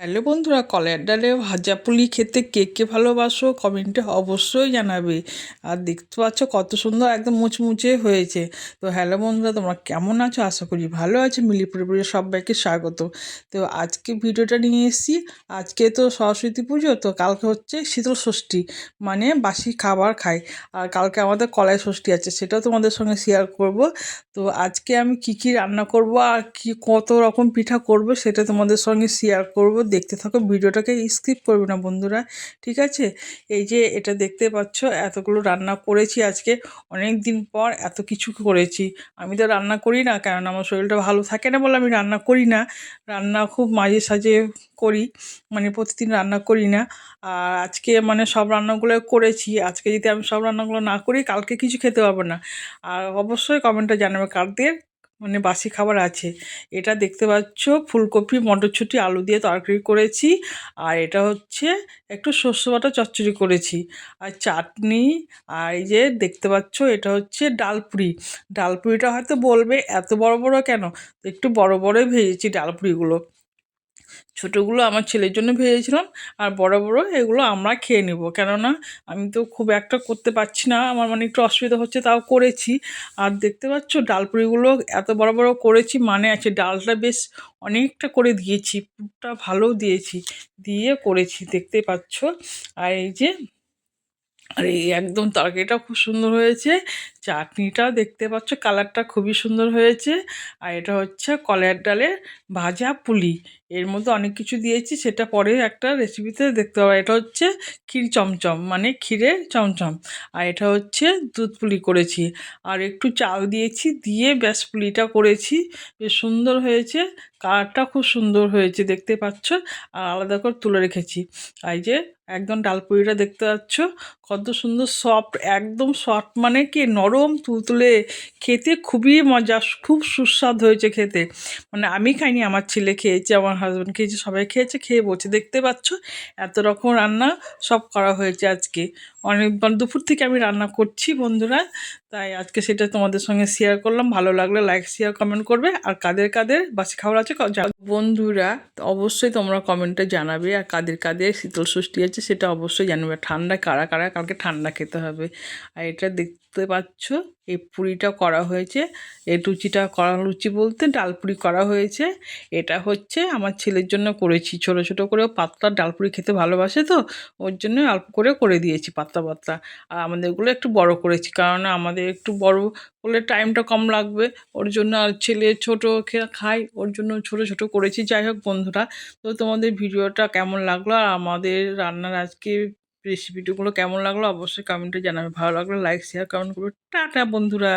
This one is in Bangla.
হ্যালো বন্ধুরা, কলাইয়ের ডালে ভাজা পুলি খেতে কে কে ভালোবাসো কমেন্টে অবশ্যই জানাবে। আর দেখতে পাচ্ছ কত সুন্দর একদম মুচমুচে হয়েছে। তো হ্যালো বন্ধুরা, তোমরা কেমন আছো? আশা করি ভালো আছো। মিলি পরিবারের সবাইকে স্বাগত। তো আজকে ভিডিওটা নিয়ে এসেছি। আজকে তো সরস্বতী পুজো, তো কালকে হচ্ছে শীতল ষষ্ঠী, মানে বাসি খাবার খাই। আর কালকে আমাদের কলাই ষষ্ঠী আছে, সেটাও তোমাদের সঙ্গে শেয়ার করব। তো আজকে আমি কি কি রান্না করব আর কি কত রকম পিঠা করব সেটা তোমাদের সঙ্গে শেয়ার করব। দেখতে থাকো, ভিডিওটাকে স্কিপ করবে না বন্ধুরা, ঠিক আছে? এই যে এটা দেখতে পাচ্ছ, এতগুলো রান্না করেছি আজকে। অনেক দিন পর এত কিছু করেছি। আমি তো রান্না করি না, কারণ আমার শরীরটা ভালো থাকে না বলে আমি রান্না করি না। রান্না খুব মাঝে সাঝে করি, মানে প্রতিদিন রান্না করি না। আর আজকে মানে সব রান্নাগুলো করেছি। আজকে যদি আমি সব রান্নাগুলো না করি, কালকে কিছু খেতে পারবো না। আর অবশ্যই কমেন্টে জানাবে কাদের মানে বাসি খাবার আছে। এটা দেখতে পাচ্ছ ফুলকপি মটরশুঁটি আলু দিয়ে তরকারি করেছি। আর এটা হচ্ছে একটু শস্য বাটা চচ্চড়ি করেছি, আর চাটনি। আর এই যে দেখতে পাচ্ছ এটা হচ্ছে ডালপুরি। ডালপুরিটা হয়তো বলবে এত বড় বড় কেন, তো একটু বড় বড়ই ভেজেছি ডালপুরিগুলো। ছোটোগুলো আমার ছেলের জন্য ভেজেছিলাম, আর বড় বড় এগুলো আমরা খেয়ে নেব। কেননা আমি তো খুব একটা করতে পারছি না, আমার মানে একটু অসুবিধা হচ্ছে, তাও করেছি। আর দেখতে পাচ্ছ ডালপুরিগুলো এত বড় বড় করেছি, মানে আছে ডালটা বেশ অনেকটা করে দিয়েছি, পুরটা ভালো দিয়েছি, দিয়ে করেছি দেখতে পাচ্ছ। আর এই যে আর এই একদম তরকারিটাও খুব সুন্দর হয়েছে। চাটনিটাও দেখতে পাচ্ছ কালারটা খুবই সুন্দর হয়েছে। আর এটা হচ্ছে কলাইয়ের ডালের ভাজা পুলি। এর মধ্যে অনেক কিছু দিয়েছি, সেটা পরে একটা রেসিপিতে দেখতে পাবো। এটা হচ্ছে ক্ষীর চমচম, মানে ক্ষীরের চমচম। আর এটা হচ্ছে দুধ পুলি করেছি। আর একটু চাল দিয়েছি, দিয়ে ব্যাস পুলিটা করেছি। বেশ সুন্দর হয়েছে, কালারটা খুব সুন্দর হয়েছে দেখতে পাচ্ছ। আর আলাদা করে তুলে রেখেছি। এই যে একদম ডালপুরিটা দেখতে পাচ্ছ কত সুন্দর সফট, একদম সফট মানে কি নরম তুলতুলে, খেতে খুবই মজা, খুব সুস্বাদু হয়েছে খেতে। মানে আমি খাইনি, আমার ছেলে খেয়েছে, আমার হাজব্যান্ড খেয়েছে, সবাই খেয়েছে, খেয়ে বলছে। দেখতে পাচ্ছ এত রকম রান্না সব করা হয়েছে আজকে। অনেকবার দুপুর থেকে আমি রান্না করছি বন্ধুরা, তাই আজকে সেটা তোমাদের সঙ্গে শেয়ার করলাম। ভালো লাগলে লাইক শেয়ার কমেন্ট করবে। আর কাদের কাদের বাসি খাবার আছে বন্ধুরা, তো অবশ্যই তোমরা কমেন্টে জানাবে। আর কাদের কাদের শীতল ষষ্ঠী আছে সেটা অবশ্যই জানাবে। ঠান্ডা কারা কারা কালকে ঠান্ডা খেতে হবে। আর এটা দেখতে পাচ্ছ এই পুরিটা করা হয়েছে। এই লুচিটা করা, লুচি বলতে ডালপুরি করা হয়েছে। এটা হচ্ছে আমার ছেলের জন্য করেছি, ছোট ছোট করে। পাতলা ডালপুরি খেতে ভালোবাসে, তো ওর জন্য অল্প করে করে দিয়েছি পাতলা পাতলা। আর আমাদেরগুলো একটু বড় করেছি, কারণ আমাদের একটু বড় করলে টাইমটা কম লাগবে ওর জন্য। আর ছেলে ছোটো খায়, ওর জন্য ছোট ছোট করেছি। যাই হোক বন্ধুরা, তো তোমাদের ভিডিওটা কেমন লাগলো আর আমাদের রান্নার আজকে রেসিপিগুলো কেমন লাগলো অবশ্যই কমেন্টে জানাবে। ভালো লাগলে লাইক শেয়ার কমেন্ট করবে। টাটা বন্ধুরা।